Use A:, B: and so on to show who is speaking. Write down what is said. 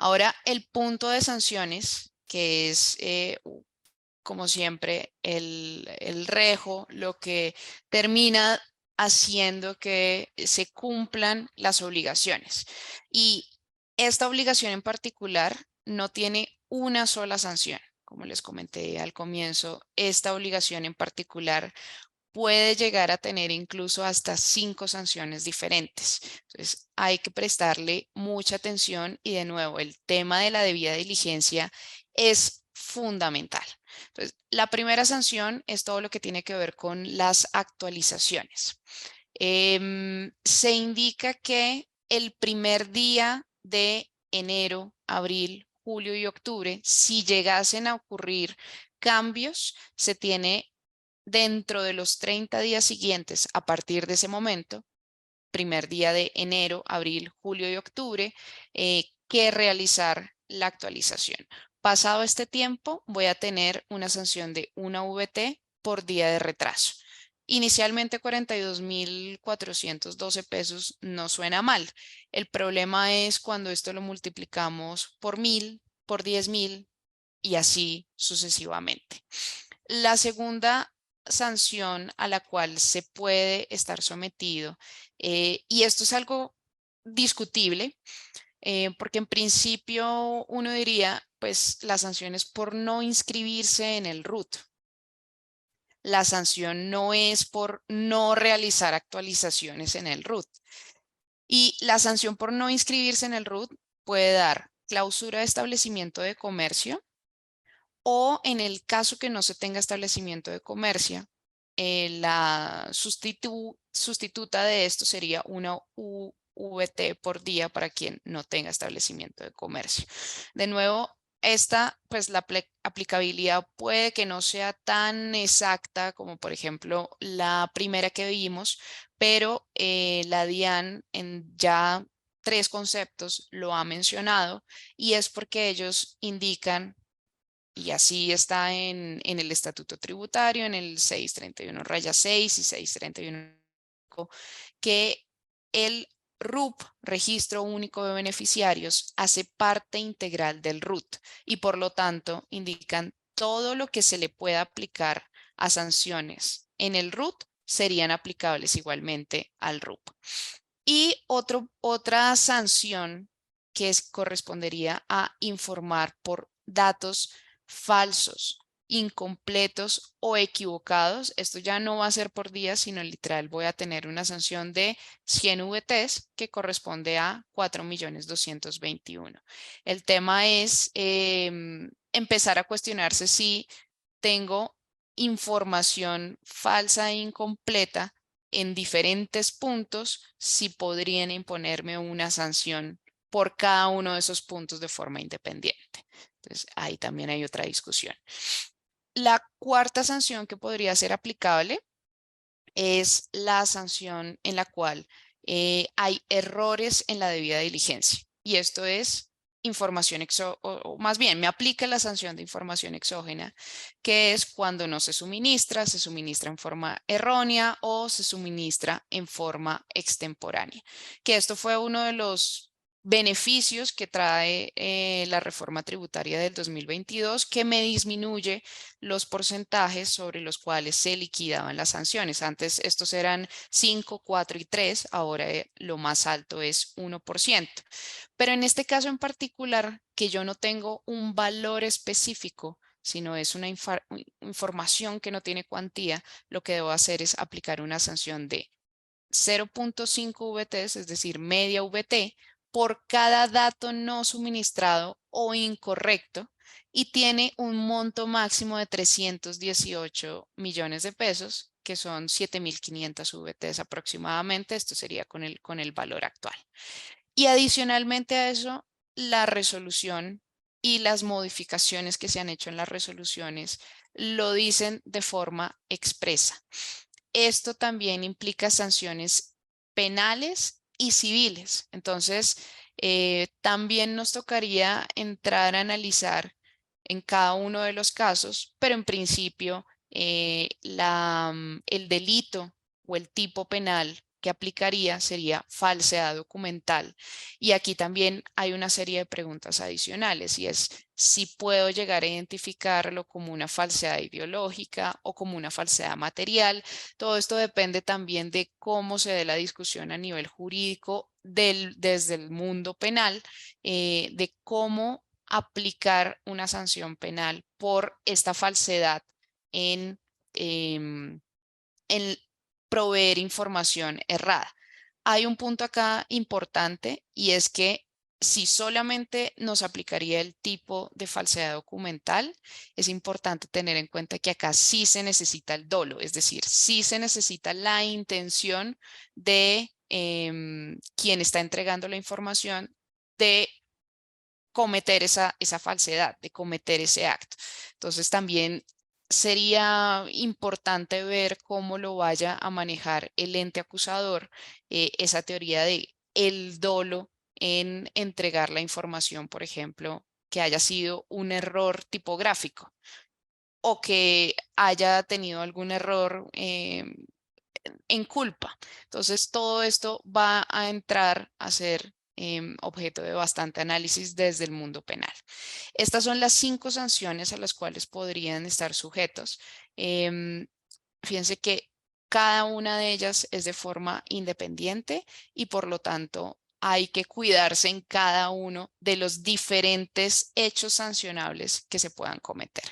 A: Ahora, el punto de sanciones, que es, como siempre, el rejo, lo que termina haciendo que se cumplan las obligaciones. Y esta obligación en particular no tiene una sola sanción. Como les comenté al comienzo, esta obligación en particular puede llegar a tener incluso hasta 5 sanciones diferentes. Entonces, hay que prestarle mucha atención y de nuevo, el tema de la debida diligencia es fundamental. Entonces, la primera sanción es todo lo que tiene que ver con las actualizaciones. Se indica que el primer día de enero, abril, julio y octubre, si llegasen a ocurrir cambios, se tiene dentro de los 30 días siguientes, a partir de ese momento, primer día de enero, abril, julio y octubre, que realizar la actualización. Pasado este tiempo, voy a tener una sanción de una VT por día de retraso. Inicialmente 42.412 pesos no suena mal. El problema es cuando esto lo multiplicamos por 1.000, por 10.000 y así sucesivamente. La segunda sanción a la cual se puede estar sometido, y esto es algo discutible, porque en principio uno diría, pues la sanción es por no inscribirse en el RUT. La sanción no es por no realizar actualizaciones en el RUT. Y la sanción por no inscribirse en el RUT puede dar clausura de establecimiento de comercio, o en el caso que no se tenga establecimiento de comercio, la sustituta de esto sería una UVT por día para quien no tenga establecimiento de comercio. De nuevo, esta, pues la aplicabilidad puede que no sea tan exacta como por ejemplo la primera que vimos, pero la DIAN en ya 3 conceptos lo ha mencionado, y es porque ellos indican, y así está en el estatuto tributario, en el 631-6 y 631, que el RUP, Registro Único de Beneficiarios, hace parte integral del RUT y por lo tanto indican todo lo que se le pueda aplicar a sanciones en el RUT serían aplicables igualmente al RUP. Y otra sanción que correspondería a informar por datos falsos, incompletos o equivocados. Esto ya no va a ser por día, sino literal voy a tener una sanción de 100 VTs que corresponde a 4.221.000. El tema es empezar a cuestionarse si tengo información falsa e incompleta en diferentes puntos, si podrían imponerme una sanción por cada uno de esos puntos de forma independiente. Entonces, ahí también hay otra discusión. La cuarta sanción que podría ser aplicable es la sanción en la cual hay errores en la debida diligencia. Y esto es información o más bien me aplica la sanción de información exógena, que es cuando no se suministra en forma errónea o se suministra en forma extemporánea. Que esto fue uno de los beneficios que trae la reforma tributaria del 2022, que me disminuye los porcentajes sobre los cuales se liquidaban las sanciones. Antes estos eran 5, 4 y 3, ahora lo más alto es 1%. Pero en este caso en particular, que yo no tengo un valor específico, sino es una información que no tiene cuantía, lo que debo hacer es aplicar una sanción de 0.5 VTs, es decir, media VT, por cada dato no suministrado o incorrecto, y tiene un monto máximo de 318 millones de pesos, que son 7.500 VTs aproximadamente. Esto sería con el valor actual. Y adicionalmente a eso, la resolución y las modificaciones que se han hecho en las resoluciones lo dicen de forma expresa. Esto también implica sanciones penales y civiles. Entonces, también nos tocaría entrar a analizar en cada uno de los casos, pero en principio el delito o el tipo penal que aplicaría sería falsedad documental. Y aquí también hay una serie de preguntas adicionales y es si puedo llegar a identificarlo como una falsedad ideológica o como una falsedad material. Todo esto depende también de cómo se dé la discusión a nivel jurídico desde el mundo penal, de cómo aplicar una sanción penal por esta falsedad en, en proveer información errada. Hay un punto acá importante y es que si solamente nos aplicaría el tipo de falsedad documental, es importante tener en cuenta que acá sí se necesita el dolo, es decir, sí se necesita la intención de quien está entregando la información de cometer esa falsedad, de cometer ese acto. Entonces también sería importante ver cómo lo vaya a manejar el ente acusador, esa teoría de el dolo en entregar la información, por ejemplo, que haya sido un error tipográfico o que haya tenido algún error en culpa. Entonces, todo esto va a entrar a ser objeto de bastante análisis desde el mundo penal. Estas son las 5 sanciones a las cuales podrían estar sujetos. Fíjense que cada una de ellas es de forma independiente y por lo tanto hay que cuidarse en cada uno de los diferentes hechos sancionables que se puedan cometer.